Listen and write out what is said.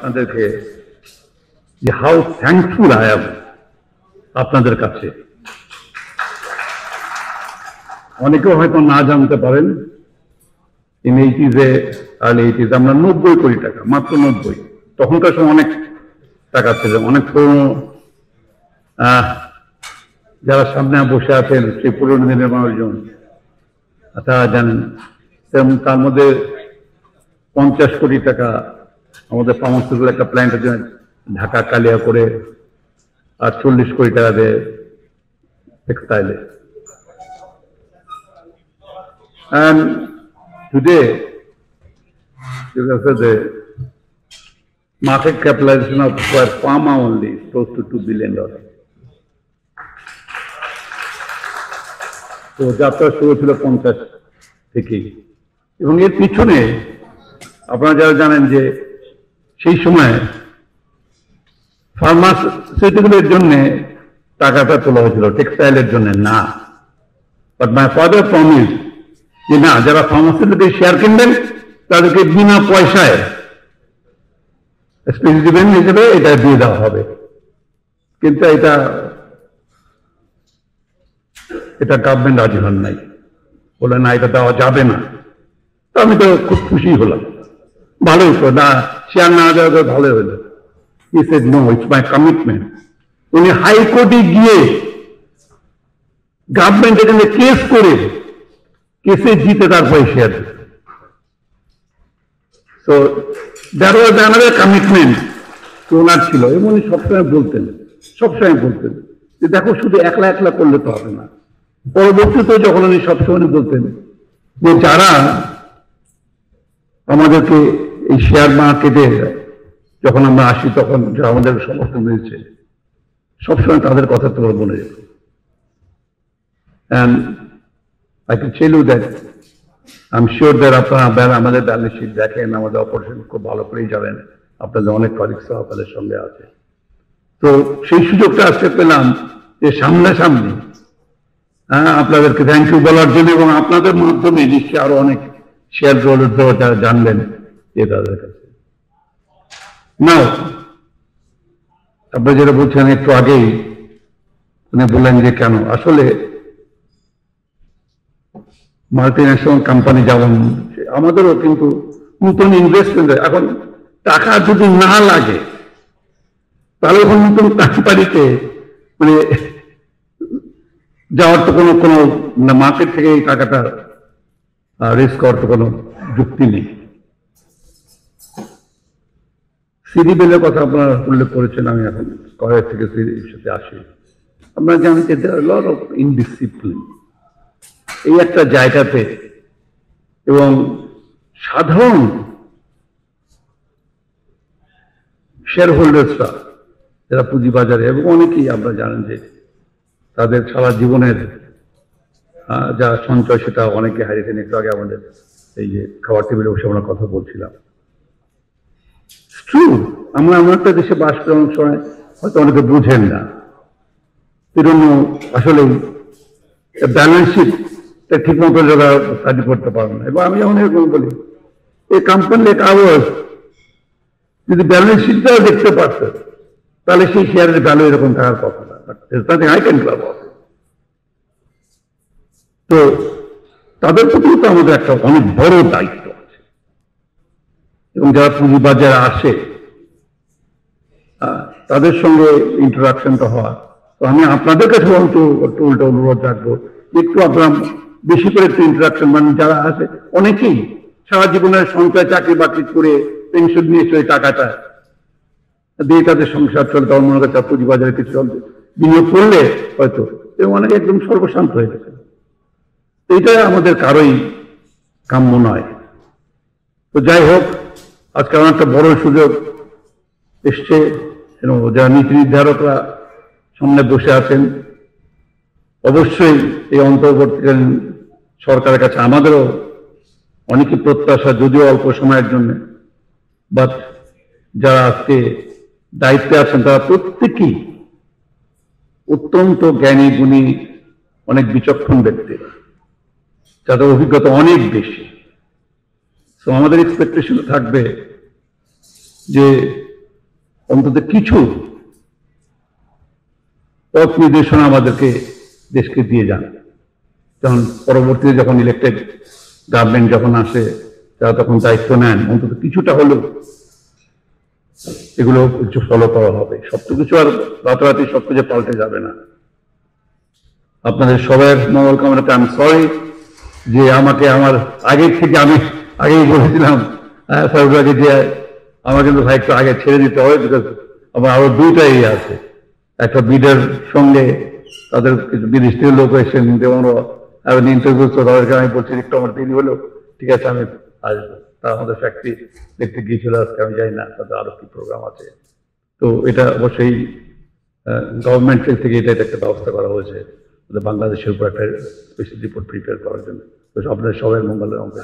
আপনাদেরকে যে how thankful I am আপনাদের কাছে। অনেকেও হয়তো না জানতে পারেন ইন এইটিজে আর্লি এইটিজ আমরা 90 কোটি টাকা, মাত্র 90, তখনকার সময় অনেক টাকা ছিল, অনেক পুরনো যারা সামনে বসে আছেন সেই পুরনো দিনের মানুষজন তারা জানেন। তার মধ্যে 50 কোটি টাকা আমাদের ফার্মাসিউটিক্যাল একটা প্ল্যান্টের জন্য ঢাকা কালিয়া করে, আর 40 কোটি টাকা দেয় টেক্সটাইলে। And today, the market capitalization of pharma only is close to $2 billion. তো যাত্রা শুরু ছিল 50 থেকেই, এবং এর পিছনে আপনারা যারা জানেন যে সেই সময় ফার্মাসিউটিক্যালের জন্য টাকাটা তোলা হয়েছিল, টেক্সটাইলের জন্য না। বাট মাই ফাদার প্রমিস যে না, যারা ফার্মাসিউটিক্যাল শেয়ার কিনবেন তাদেরকে বিনা পয়সায় স্পেসিফিক হিসেবে এটা দিয়ে দেওয়া হবে। কিন্তু এটা গভর্নমেন্ট রাজি হন নাই, বলে না এটা দেওয়া যাবে না। তো আমি তো খুব খুশি হলাম, ভালোই তো, না শেয়ার না দেওয়া তো ভালোই হলো। He said, no, it's my commitment. উনি হাইকোর্টে গিয়ে গভর্নমেন্ট এখানে কেস করে, কেসে জিতে তারপরে শেয়ার দিত। So that was another commitment ওনার ছিল। এবং উনি সবসময় বলতেন যে দেখো শুধু একলা একলা করলে তো হবে না। পরবর্তীতে যখন উনি সবসময় বলতেন যে যারা আমাদেরকে এই শেয়ার মার্কেটে যখন আমরা আসি তখন যারা আমাদের সমর্থন দিয়েছে, সবসময় তাদের কথা তোমার মনে যেত। And I can tell you that I'm sure that আপনারা আমাদের ব্যালেন্স শিট দেখেন, আমাদের অপারেশন খুব ভালো করেই জানেন, আপনাদের অনেক কলিগস আপনাদের সঙ্গে আছে। তো সেই সুযোগটা আজকে পেলাম যে সামনাসামনি আপনাদেরকে থ্যাংক ইউ বলার জন্য, এবং আপনাদের মাধ্যমে নিশ্চয়ই আরো অনেক শেয়ার হোল্ডার যারা জানবেন যে তাদের কাছে। না আপনারা যেটা বলছেন একটু আগেই উনি বললেন যে কেন, আসলে মাল্টিন্যাশনাল কোম্পানি যেমন আমাদেরও কিন্তু নতুন ইনভেস্টমেন্ট, এখন টাকা যদি না লাগে তাহলে এখন নতুন কোম্পানিতে মানে যাওয়ার তো কোনো মার্কেট থেকে এই টাকাটা রিস্ক করার তো কোনো যুক্তি নেই। সিডিবেলের কথা আপনারা উল্লেখ করেছেন, আমি এখন স্কয়ার থেকে সিডির সাথে আসি। আপনারা জানেন যে লট অফ ইনডিসিপ্লিন এই একটা জায়গাতে, এবং সাধারণ শেয়ার হোল্ডার্সরা যারা পুঁজিবাজারে, এবং অনেকেই আপনারা জানেন যে তাদের সারা জীবনের যা সঞ্চয় সেটা অনেকে হারিয়েছেন। একটু আগে আমাদের এই যে খাবার টেবিলে বসে আমরা কথা বলছিলাম, আমরা এমন একটা দেশে বাস করে অনেক সময় হয়তো অনেকে বুঝেন না, এজন্য আসলে ব্যালেন্স শিট ঠিক মতো যারা স্টাডি করতে পারেন না। এবং আমি যখন এরকম বলি, এই কোম্পানি লাইক আওয়ার্স যদি ব্যালেন্স শিটটাও দেখতে পারত তাহলে সেই শেয়ারের ভ্যালু এরকম থাকার কথা না। আই ক্যান ক্লাব হবে। তো তাদের প্রতি তো আমাদের একটা অনেক বড় দায়িত্ব আছে, এবং যারা পুঁজিবাজারে আসে তাদের সঙ্গে ইন্টারাকশনটা হওয়া। তো আমি আপনাদের কাছে একটু উল্টো অনুরোধ রাখবো, একটু আপনার বেশি করে একটু ইন্টারাকশন, মানে যারা আছে অনেকেই সারা জীবনের সঞ্চয় চাকরি বাকরি করে পেনশন নিয়ে সেই টাকাটা দিয়ে তাদের সংসার চলে, তখন মনে করছে পুঁজিবাজারে কিছু বিনিয়োগ করলে হয়তো, এবং অনেকে একদম সর্বশান্ত হয়ে গেছে। এইটা আমাদের কারোই কাম্য নয়। তো যাই হোক, আজকে আমার একটা বড় সুযোগ এসছে, যারা নীতি নির্ধারকরা সামনে বসে আছেন, অবশ্যই এই অন্তর্বর্তীকালীন সরকারের কাছে আমাদেরও অনেকই প্রত্যাশা, যদিও অল্প সময়ের জন্য, বাট যারা আজকে দায়িত্বে আছেন তারা প্রত্যেকেই অত্যন্ত জ্ঞানী গুণী, অনেক বিচক্ষণ ব্যক্তি, যাদের অভিজ্ঞতা অনেক বেশি। তো আমাদের এক্সপেকটেশন থাকবে যে অন্তত কিছু পথ নির্দেশনা আমাদেরকে দেশকে দিয়ে যান, যখন পরবর্তীতে যখন ইলেক্টেড গভর্নমেন্ট যখন আসে তারা তখন দায়িত্ব নেন, অন্তত কিছুটা হলেও এগুলো কিছু ফলো করা হবে। সবকিছু আর রাতারাতি সবকিছু পাল্টে যাবে না। আপনাদের সবার মঙ্গল কামনাতে আমি সরি যে আমাকে আমার আগের থেকে আমি আগেই বলেছিলাম ফেব্রুয়ারি যে আমার কিন্তু ভাই একটু আগে ছেড়ে দিতে হবে, বিকজ আমার আরো দুইটাই আছে। একটা বিডের সঙ্গে তাদের কিছু বিদেশ থেকে লোক এসেছেন, যেমন ইন্টারভিউ, তো তাদেরকে আমি বলছি একটু আমার দেরি হলো, ঠিক আছে আমি আসবো। তারা আমাদের ফ্যাক্টরি দেখতে গিয়েছিল আজকে, আমি জানি না তাদের আরো কি প্রোগ্রাম আছে। তো এটা অবশ্যই গভর্নমেন্ট থেকে এটা একটা ব্যবস্থা করা হয়েছে বাংলাদেশের উপর একটা স্পেশাল রিপোর্ট প্রিপেয়ার করার জন্য। তো আপনাদের সবাই মঙ্গলের অঙ্ক।